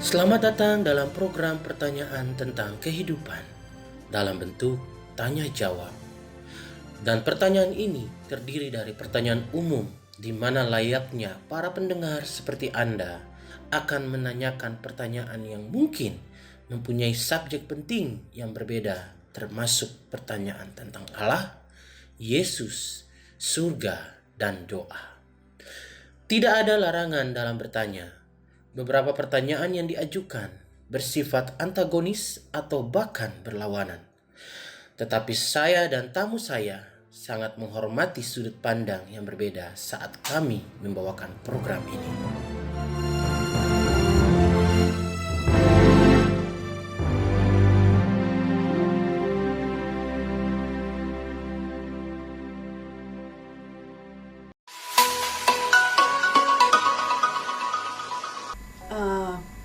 Selamat datang dalam program pertanyaan tentang kehidupan dalam bentuk tanya jawab. Dan pertanyaan ini terdiri dari pertanyaan umum di mana layaknya para pendengar seperti Anda akan menanyakan pertanyaan yang mungkin mempunyai subjek penting yang berbeda, termasuk pertanyaan tentang Allah, Yesus, surga, dan doa. Tidak ada larangan dalam bertanya. Beberapa pertanyaan yang diajukan bersifat antagonis atau bahkan berlawanan. Tetapi saya dan tamu saya sangat menghormati sudut pandang yang berbeda saat kami membawakan program ini.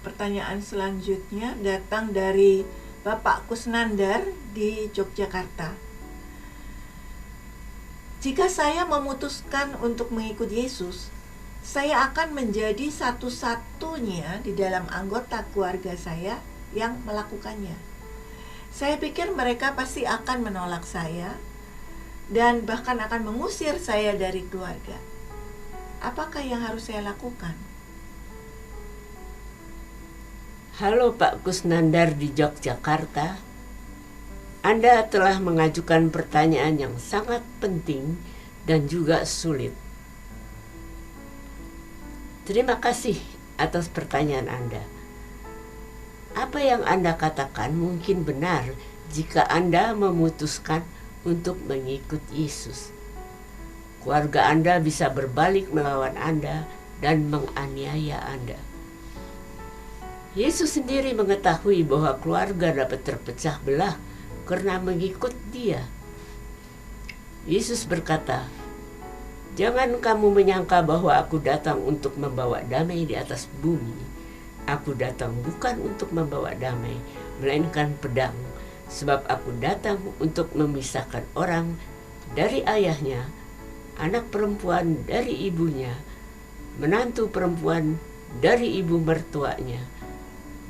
Pertanyaan selanjutnya datang dari Bapak Kusnandar di Yogyakarta. Jika saya memutuskan untuk mengikut Yesus, saya akan menjadi satu-satunya di dalam anggota keluarga saya yang melakukannya. Saya pikir mereka pasti akan menolak saya dan bahkan akan mengusir saya dari keluarga. Apakah yang harus saya lakukan? Halo Pak Kusnandar di Yogyakarta. Anda telah mengajukan pertanyaan yang sangat penting dan juga sulit. Terima kasih atas pertanyaan Anda. Apa yang Anda katakan mungkin benar jika Anda memutuskan untuk mengikut Yesus. Keluarga Anda bisa berbalik melawan Anda dan menganiaya Anda. Yesus sendiri mengetahui bahwa keluarga dapat terpecah belah karena mengikut Dia. Yesus berkata, "Jangan kamu menyangka bahwa aku datang untuk membawa damai di atas bumi. Aku datang bukan untuk membawa damai, melainkan pedang. Sebab aku datang untuk memisahkan orang dari ayahnya, anak perempuan dari ibunya, menantu perempuan dari ibu mertuanya,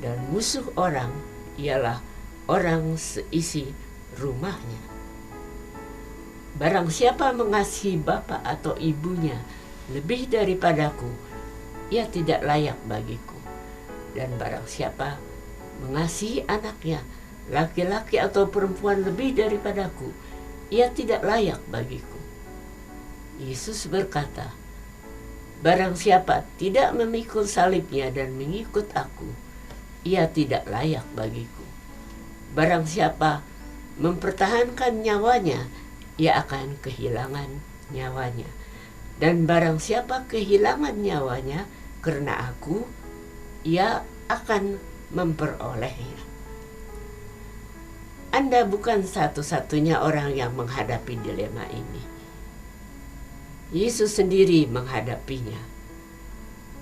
dan musuh orang ialah orang seisi rumahnya. Barang siapa mengasihi bapa atau ibunya lebih daripadaku, ia tidak layak bagiku. Dan barang siapa mengasihi anaknya, laki-laki atau perempuan lebih daripadaku, ia tidak layak bagiku." Yesus berkata, "Barang siapa tidak memikul salibnya dan mengikut aku, ia tidak layak bagiku. Barang siapa mempertahankan nyawanya, ia akan kehilangan nyawanya. Dan barang siapa kehilangan nyawanya karena aku, ia akan memperolehnya." Anda bukan satu-satunya orang yang menghadapi dilema ini. Yesus sendiri menghadapinya.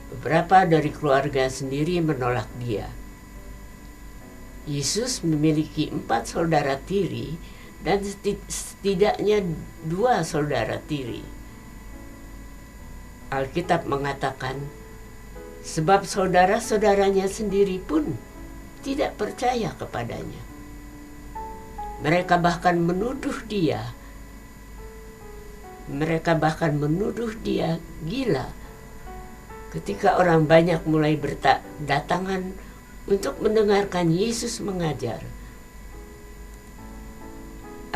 Beberapa dari keluarga sendiri menolak Dia. Yesus memiliki 4 saudara tiri dan setidaknya 2 saudara tiri. Alkitab mengatakan, sebab saudara-saudaranya sendiri pun tidak percaya kepadanya. Mereka bahkan menuduh dia gila. Ketika orang banyak mulai berdatangan untuk mendengarkan Yesus mengajar.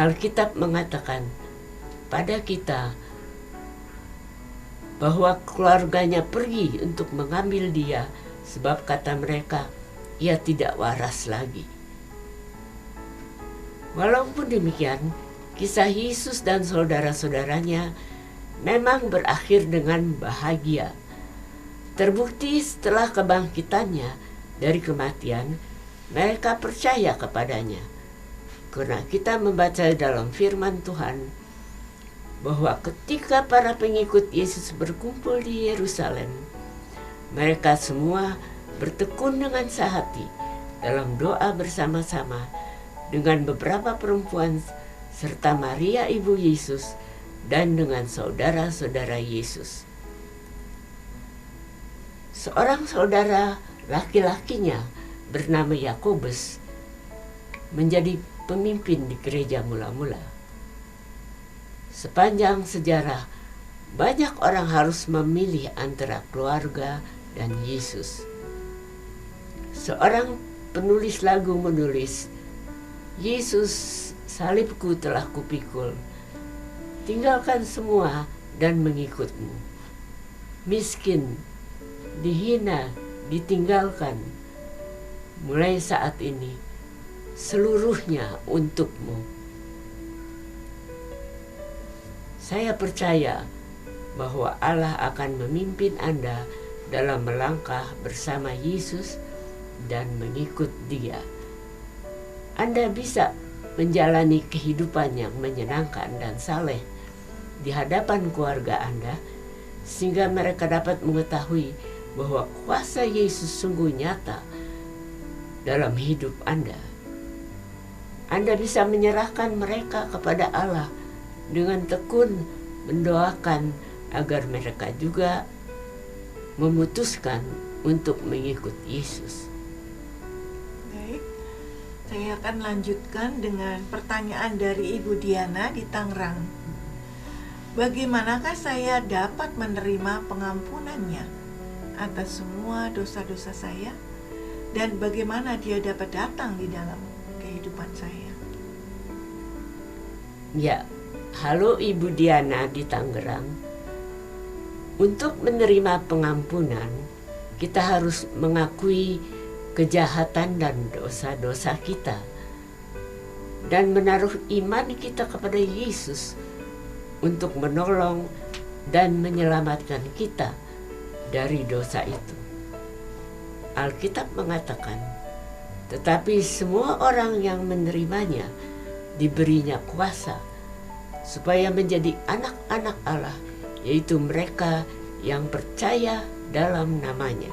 Alkitab mengatakan pada kita bahwa keluarganya pergi untuk mengambil Dia, sebab kata mereka, ia tidak waras lagi. Walaupun demikian, kisah Yesus dan saudara-saudaranya memang berakhir dengan bahagia. Terbukti setelah kebangkitannya dari kematian, mereka percaya kepadanya. Karena kita membaca dalam firman Tuhan bahwa ketika para pengikut Yesus berkumpul di Yerusalem, mereka semua bertekun dengan sehati dalam doa bersama-sama dengan beberapa perempuan serta Maria ibu Yesus dan dengan saudara-saudara Yesus. Seorang saudara laki-lakinya bernama Yakobus menjadi pemimpin di gereja mula-mula. Sepanjang sejarah, banyak orang harus memilih antara keluarga dan Yesus. Seorang penulis lagu menulis, "Yesus, salibku telah kupikul, tinggalkan semua dan mengikutmu. Miskin, dihina, ditinggalkan. Mulai saat ini, seluruhnya untukmu." Saya percaya bahwa Allah akan memimpin Anda dalam melangkah bersama Yesus dan mengikut Dia. Anda bisa menjalani kehidupan yang menyenangkan dan saleh di hadapan keluarga Anda, sehingga mereka dapat mengetahui bahwa kuasa Yesus sungguh nyata dalam hidup Anda. Anda bisa menyerahkan mereka kepada Allah dengan tekun mendoakan agar mereka juga memutuskan untuk mengikut Yesus. Baik, saya akan lanjutkan dengan pertanyaan dari Ibu Diana di Tangerang. Bagaimanakah saya dapat menerima pengampunannya atas semua dosa-dosa saya? Dan bagaimana dia dapat datang di dalam kehidupan saya? Ya, halo Ibu Diana di Tangerang. Untuk menerima pengampunan, kita harus mengakui kejahatan dan dosa-dosa kita dan menaruh iman kita kepada Yesus untuk menolong dan menyelamatkan kita dari dosa itu. Alkitab mengatakan, tetapi semua orang yang menerimanya diberinya kuasa supaya menjadi anak-anak Allah, yaitu mereka yang percaya dalam namanya.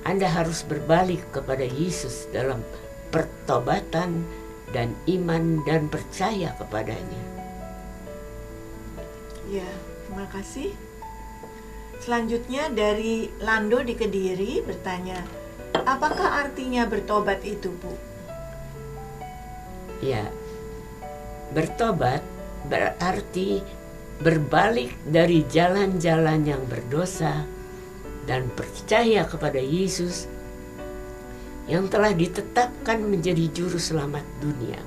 Anda harus berbalik kepada Yesus dalam pertobatan dan iman dan percaya kepadanya. Ya, terima kasih. Selanjutnya dari Lando di Kediri bertanya, apakah artinya bertobat itu, Bu? Ya, bertobat berarti berbalik dari jalan-jalan yang berdosa dan percaya kepada Yesus yang telah ditetapkan menjadi juru selamat dunia.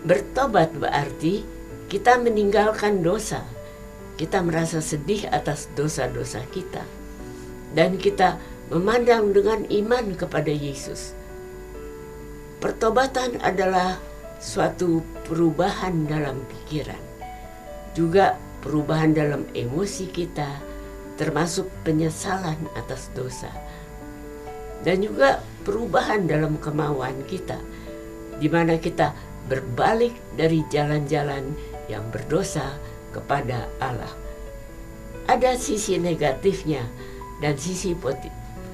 Bertobat berarti kita meninggalkan dosa. Kita merasa sedih atas dosa-dosa kita dan kita memandang dengan iman kepada Yesus. Pertobatan adalah suatu perubahan dalam pikiran, juga perubahan dalam emosi kita, termasuk penyesalan atas dosa, dan juga perubahan dalam kemauan kita, di mana kita berbalik dari jalan-jalan yang berdosa kepada Allah. Ada sisi negatifnya dan sisi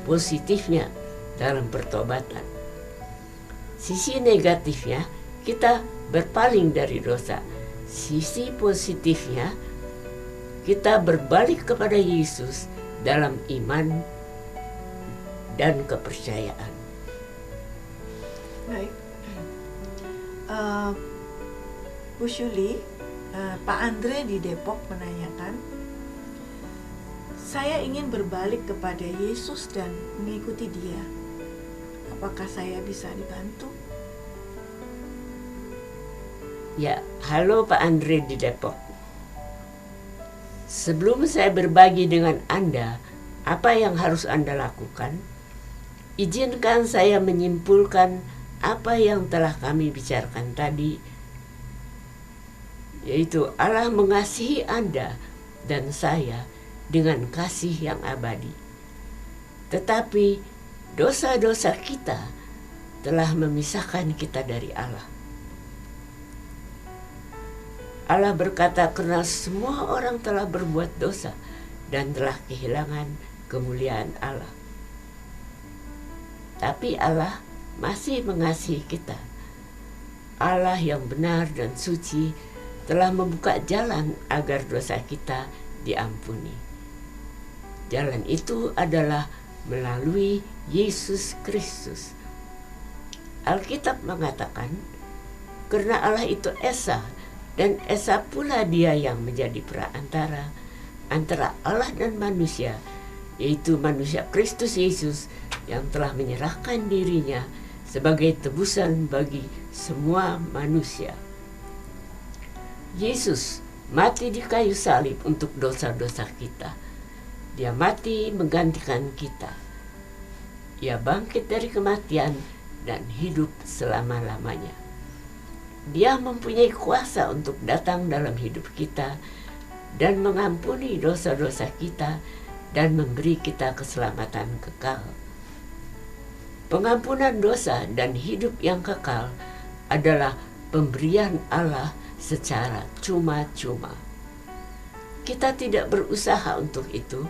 positifnya dalam pertobatan. Sisi negatifnya, kita berpaling dari dosa. Sisi positifnya, kita berbalik kepada Yesus dalam iman dan kepercayaan. Baik. Bu Syuli, Pak Andre di Depok menanyakan, saya ingin berbalik kepada Yesus dan mengikuti Dia. Apakah saya bisa dibantu? Ya, halo Pak Andre di Depok. Sebelum saya berbagi dengan Anda apa yang harus Anda lakukan, izinkan saya menyimpulkan apa yang telah kami bicarakan tadi, yaitu Allah mengasihi Anda dan saya dengan kasih yang abadi. Tetapi dosa-dosa kita telah memisahkan kita dari Allah. Allah berkata, karena semua orang telah berbuat dosa dan telah kehilangan kemuliaan Allah. Tapi Allah masih mengasihi kita. Allah yang benar dan suci telah membuka jalan agar dosa kita diampuni. Jalan itu adalah melalui Yesus Kristus. Alkitab mengatakan, karena Allah itu Esa, dan Esa pula Dia yang menjadi perantara antara Allah dan manusia, yaitu manusia Kristus Yesus yang telah menyerahkan dirinya sebagai tebusan bagi semua manusia. Yesus mati di kayu salib untuk dosa-dosa kita. Dia mati menggantikan kita. Ia bangkit dari kematian dan hidup selama-lamanya. Dia mempunyai kuasa untuk datang dalam hidup kita dan mengampuni dosa-dosa kita dan memberi kita keselamatan kekal. Pengampunan dosa dan hidup yang kekal adalah pemberian Allah secara cuma-cuma. Kita tidak berusaha untuk itu,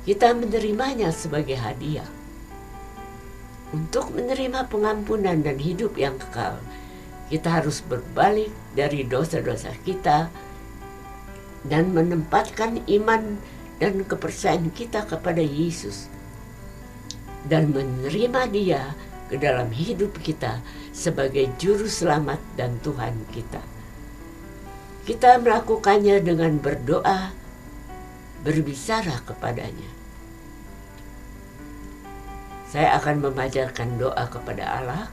kita menerimanya sebagai hadiah. Untuk menerima pengampunan dan hidup yang kekal, kita harus berbalik dari dosa-dosa kita dan menempatkan iman dan kepercayaan kita kepada Yesus dan menerima Dia ke dalam hidup kita sebagai juru selamat dan Tuhan kita. Kita melakukannya dengan berdoa, berbicara kepadanya. Saya akan memanjatkan doa kepada Allah.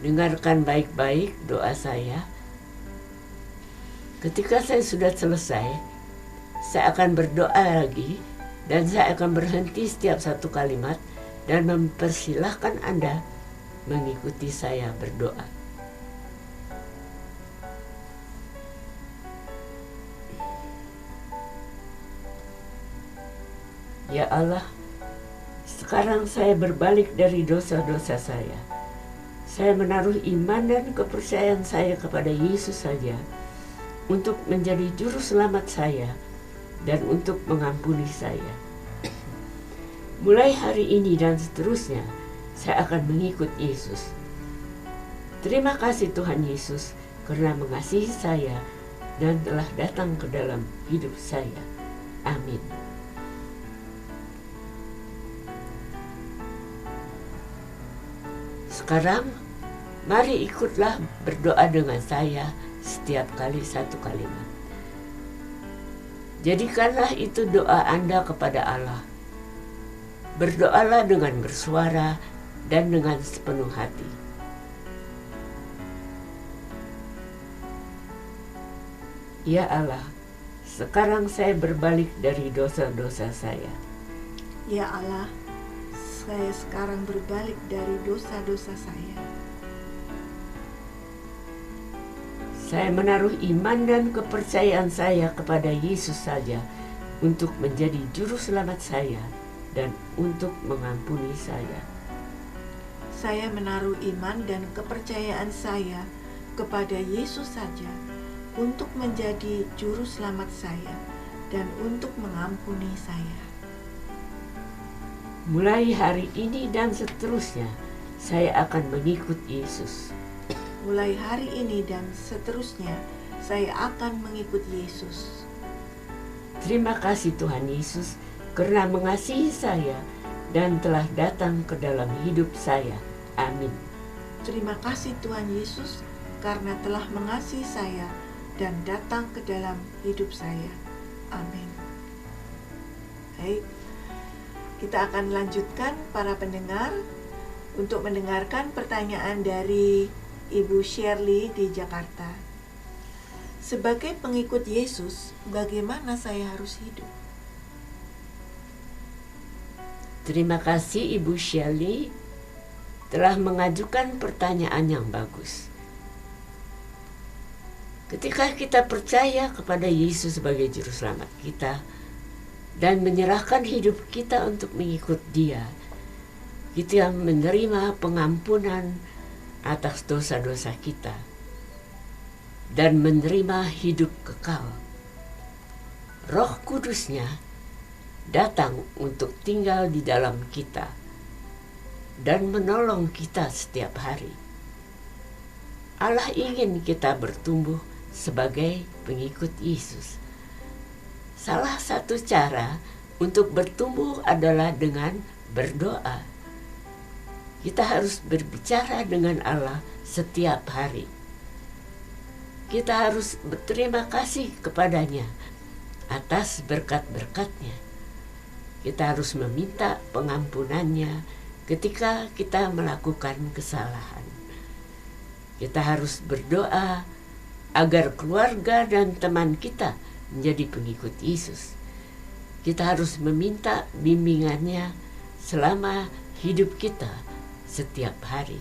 Dengarkan baik-baik doa saya. Ketika saya sudah selesai, saya akan berdoa lagi dan saya akan berhenti setiap satu kalimat dan mempersilahkan Anda mengikuti saya berdoa. Ya Allah, sekarang saya berbalik dari dosa-dosa saya. Saya menaruh iman dan kepercayaan saya kepada Yesus saja untuk menjadi juru selamat saya dan untuk mengampuni saya. Mulai hari ini dan seterusnya, saya akan mengikut Yesus. Terima kasih Tuhan Yesus karena mengasihi saya dan telah datang ke dalam hidup saya. Amin. Sekarang, mari ikutlah berdoa dengan saya setiap kali satu kalimat. Jadikanlah itu doa Anda kepada Allah. Berdoalah dengan bersuara dan dengan sepenuh hati. Ya Allah, sekarang saya berbalik dari dosa-dosa saya. Ya Allah, saya sekarang berbalik dari dosa-dosa saya. Saya menaruh iman dan kepercayaan saya kepada Yesus saja untuk menjadi juru selamat saya dan untuk mengampuni saya. Saya menaruh iman dan kepercayaan saya kepada Yesus saja untuk menjadi juru selamat saya dan untuk mengampuni saya. Mulai hari ini dan seterusnya, saya akan mengikut Yesus. Mulai hari ini dan seterusnya, saya akan mengikut Yesus. Terima kasih Tuhan Yesus karena mengasihi saya dan telah datang ke dalam hidup saya. Amin. Terima kasih Tuhan Yesus karena telah mengasihi saya dan datang ke dalam hidup saya. Amin. Baik, kita akan lanjutkan para pendengar untuk mendengarkan pertanyaan dari Ibu Shirley di Jakarta. Sebagai pengikut Yesus, bagaimana saya harus hidup? Terima kasih Ibu Shirley telah mengajukan pertanyaan yang bagus. Ketika kita percaya kepada Yesus sebagai juru selamat kita dan menyerahkan hidup kita untuk mengikut Dia, kita menerima pengampunan atas dosa-dosa kita dan menerima hidup kekal. Roh Kudus-Nya datang untuk tinggal di dalam kita dan menolong kita setiap hari. Allah ingin kita bertumbuh sebagai pengikut Yesus. Salah satu cara Untuk bertumbuh adalah dengan berdoa. Kita harus berbicara dengan Allah setiap hari. Kita harus berterima kasih kepadanya atas berkat-berkatnya. Kita harus meminta pengampunannya ketika kita melakukan kesalahan. Kita harus berdoa agar keluarga dan teman kita menjadi pengikut Yesus. Kita harus meminta bimbingannya selama hidup kita setiap hari.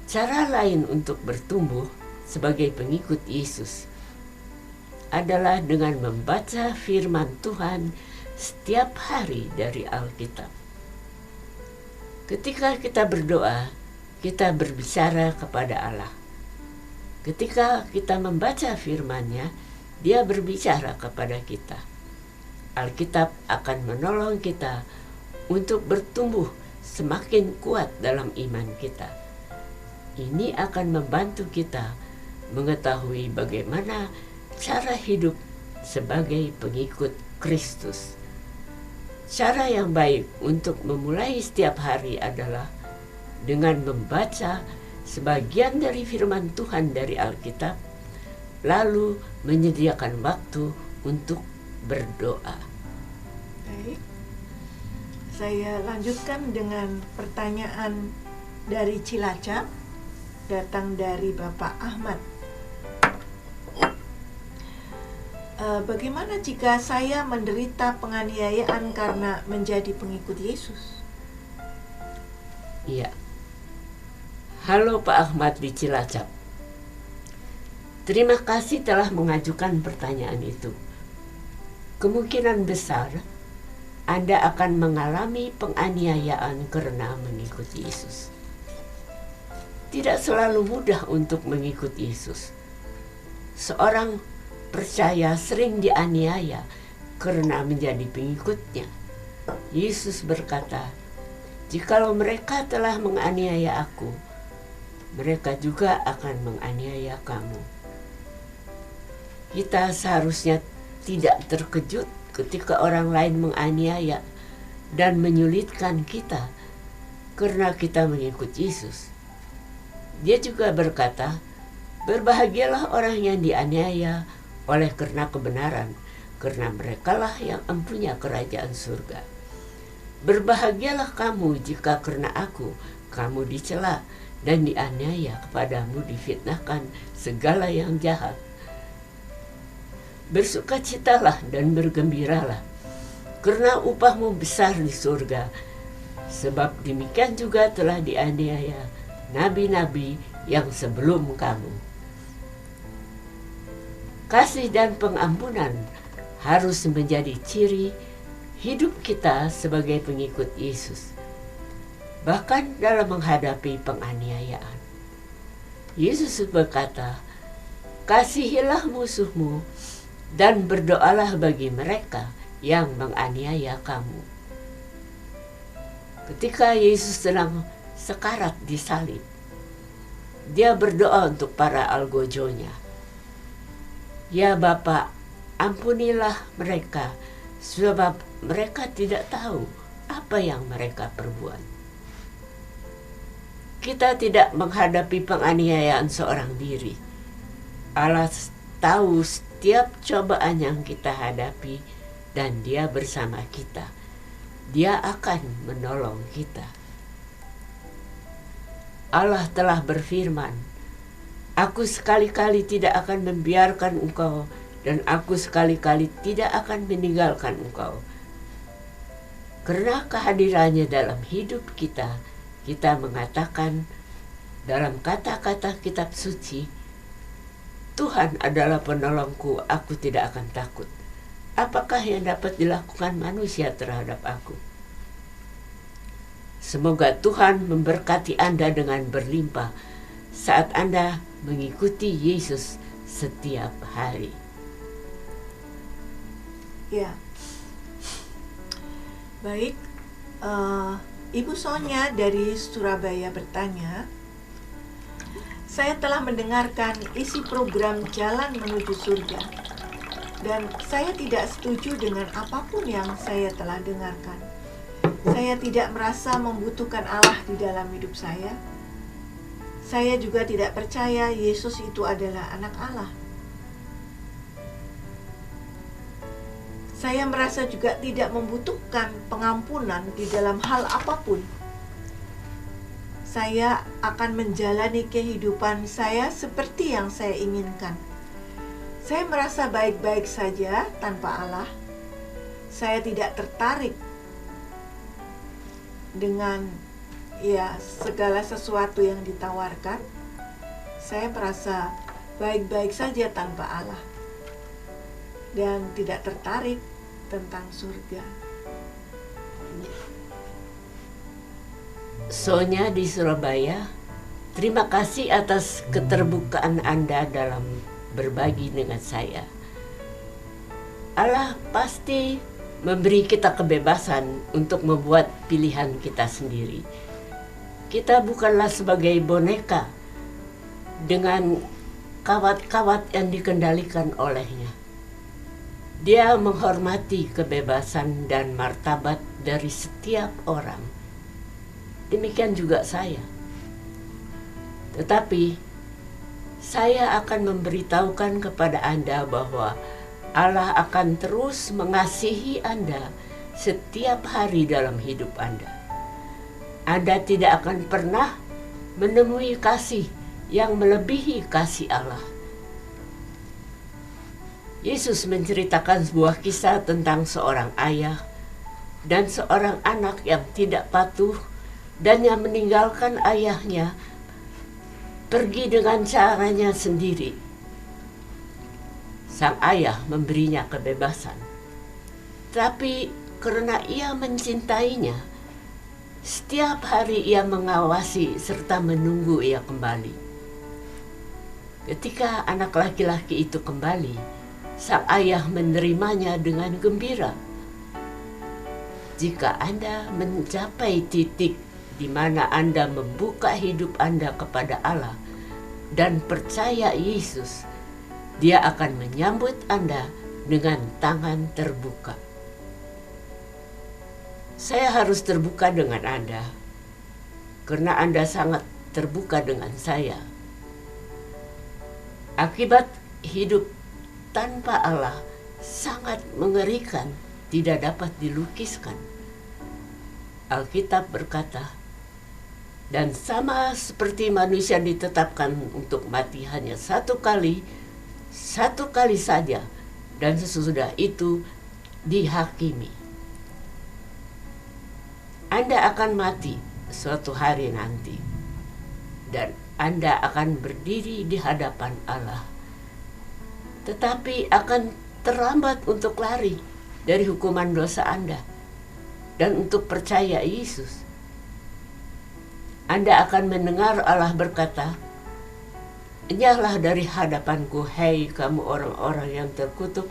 Cara lain untuk bertumbuh sebagai pengikut Yesus adalah dengan membaca firman Tuhan setiap hari dari Alkitab. Ketika kita berdoa, kita berbicara kepada Allah. Ketika kita membaca firman-Nya, Dia berbicara kepada kita. Alkitab akan menolong kita untuk bertumbuh semakin kuat dalam iman kita. Ini akan membantu kita mengetahui bagaimana cara hidup sebagai pengikut Kristus. Cara yang baik untuk memulai setiap hari adalah dengan membaca sebagian dari firman Tuhan dari Alkitab, lalu menyediakan waktu untuk berdoa. Baik, saya lanjutkan dengan pertanyaan dari Cilacap, datang dari Bapak Ahmad. Bagaimana jika saya menderita penganiayaan karena menjadi pengikut Yesus? Iya. Halo Pak Ahmad di Cilacap. Terima kasih telah mengajukan pertanyaan itu. Kemungkinan besar Anda akan mengalami penganiayaan karena mengikuti Yesus. Tidak selalu mudah untuk mengikuti Yesus. Seorang percaya sering dianiaya karena menjadi pengikutnya. Yesus berkata, "Jikalau mereka telah menganiaya aku, mereka juga akan menganiaya kamu." Kita seharusnya tidak terkejut ketika orang lain menganiaya dan menyulitkan kita karena kita mengikut Yesus. Dia juga berkata, "Berbahagialah orang yang dianiaya oleh karena kebenaran, karena merekalah yang empunya kerajaan surga. Berbahagialah kamu jika karena aku kamu dicela dan dianiaya, kepadamu difitnahkan segala yang jahat. Bersukacitalah dan bergembiralah, karena upahmu besar di surga, sebab demikian juga telah dianiaya nabi-nabi yang sebelum kamu." Kasih dan pengampunan harus menjadi ciri hidup kita sebagai pengikut Yesus, bahkan dalam menghadapi penganiayaan. Yesus berkata, "Kasihilah musuhmu dan berdoalah bagi mereka yang menganiaya kamu." Ketika Yesus sedang sekarat di salib, Dia berdoa untuk para algojonya. "Ya Bapa, ampunilah mereka, sebab mereka tidak tahu apa yang mereka perbuat." Kita tidak menghadapi penganiayaan seorang diri. Allah tahu setiap cobaan yang kita hadapi dan Dia bersama kita. Dia akan menolong kita. Allah telah berfirman, "Aku sekali-kali tidak akan membiarkan engkau, dan aku sekali-kali tidak akan meninggalkan engkau." Karena kehadirannya dalam hidup kita, kita mengatakan dalam kata-kata kitab suci, "Tuhan adalah penolongku, aku tidak akan takut. Apakah yang dapat dilakukan manusia terhadap aku?" Semoga Tuhan memberkati Anda dengan berlimpah saat Anda mengikuti Yesus setiap hari. Ya, baik. Ibu Sonya dari Surabaya bertanya, "Saya telah mendengarkan isi program Jalan Menuju Surga. Dan saya tidak setuju dengan apapun yang saya telah dengarkan. Saya tidak merasa membutuhkan Allah di dalam hidup saya. Saya juga tidak percaya Yesus itu adalah anak Allah. Saya merasa juga tidak membutuhkan pengampunan di dalam hal apapun. Saya akan menjalani kehidupan saya seperti yang saya inginkan. Saya merasa baik-baik saja tanpa Allah. Saya tidak tertarik dengan segala sesuatu yang ditawarkan. Saya merasa baik-baik saja tanpa Allah dan tidak tertarik tentang surga. Sonya di Surabaya, terima kasih atas keterbukaan Anda dalam berbagi dengan saya. Allah pasti memberi kita kebebasan untuk membuat pilihan kita sendiri. Kita bukanlah sebagai boneka dengan kawat-kawat yang dikendalikan olehnya. Dia menghormati kebebasan dan martabat dari setiap orang. Demikian juga saya. Tetapi saya akan memberitahukan kepada Anda bahwa Allah akan terus mengasihi Anda setiap hari dalam hidup Anda. Anda tidak akan pernah menemui kasih yang melebihi kasih Allah. Yesus menceritakan sebuah kisah tentang seorang ayah dan seorang anak yang tidak patuh dan yang meninggalkan ayahnya pergi dengan caranya sendiri. Sang ayah memberinya kebebasan, tapi karena ia mencintainya, setiap hari ia mengawasi serta menunggu ia kembali. Ketika anak laki-laki itu kembali, sang ayah menerimanya dengan gembira. Jika Anda mencapai titik di mana Anda membuka hidup Anda kepada Allah dan percaya Yesus, Dia akan menyambut Anda dengan tangan terbuka. Saya harus terbuka dengan Anda karena Anda sangat terbuka dengan saya. Akibat hidup tanpa Allah sangat mengerikan, tidak dapat dilukiskan. Alkitab berkata, dan sama seperti manusia ditetapkan untuk mati hanya satu kali saja, dan sesudah itu dihakimi. Anda akan mati suatu hari nanti, dan Anda akan berdiri di hadapan Allah. Tetapi akan terlambat untuk lari dari hukuman dosa Anda dan untuk percaya Yesus. Anda akan mendengar Allah berkata, "Enyahlah dari hadapanku, hai kamu orang-orang yang terkutuk.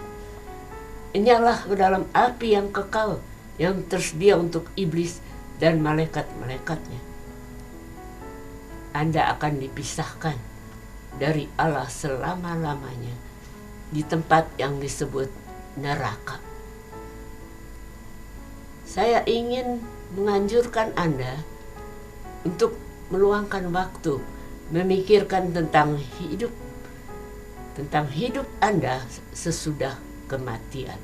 Enyahlah ke dalam api yang kekal, yang tersedia untuk iblis dan malaikat-malaikatnya." Anda akan dipisahkan dari Allah selama-lamanya di tempat yang disebut neraka. Saya ingin menganjurkan Anda untuk meluangkan waktu memikirkan tentang hidup Anda sesudah kematian.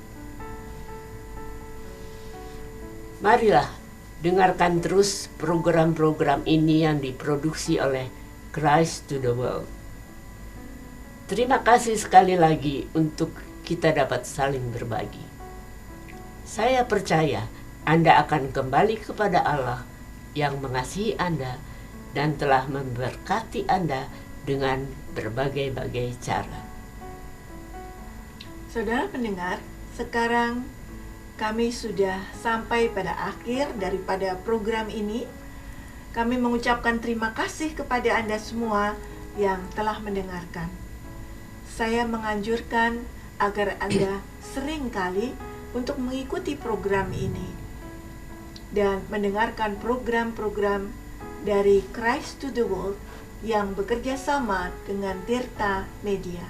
Marilah dengarkan terus program-program ini yang diproduksi oleh Christ to the World. Terima kasih sekali lagi untuk kita dapat saling berbagi. Saya percaya Anda akan kembali kepada Allah yang mengasihi Anda dan telah memberkati Anda dengan berbagai-bagai cara. Saudara pendengar, sekarang kami sudah sampai pada akhir daripada program ini. Kami mengucapkan terima kasih kepada Anda semua yang telah mendengarkan. Saya menganjurkan agar Anda sering kali untuk mengikuti program ini dan mendengarkan program-program dari Christ to the World yang bekerja sama dengan Tirta Media.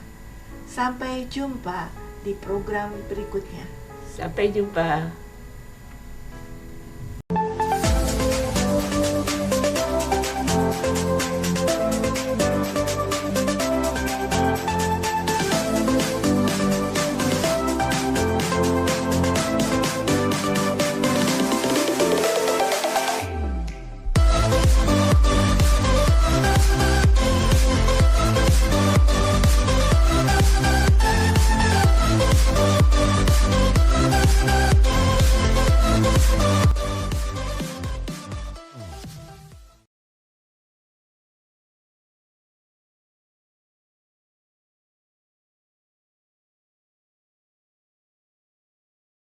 Sampai jumpa di program berikutnya. Sampai jumpa.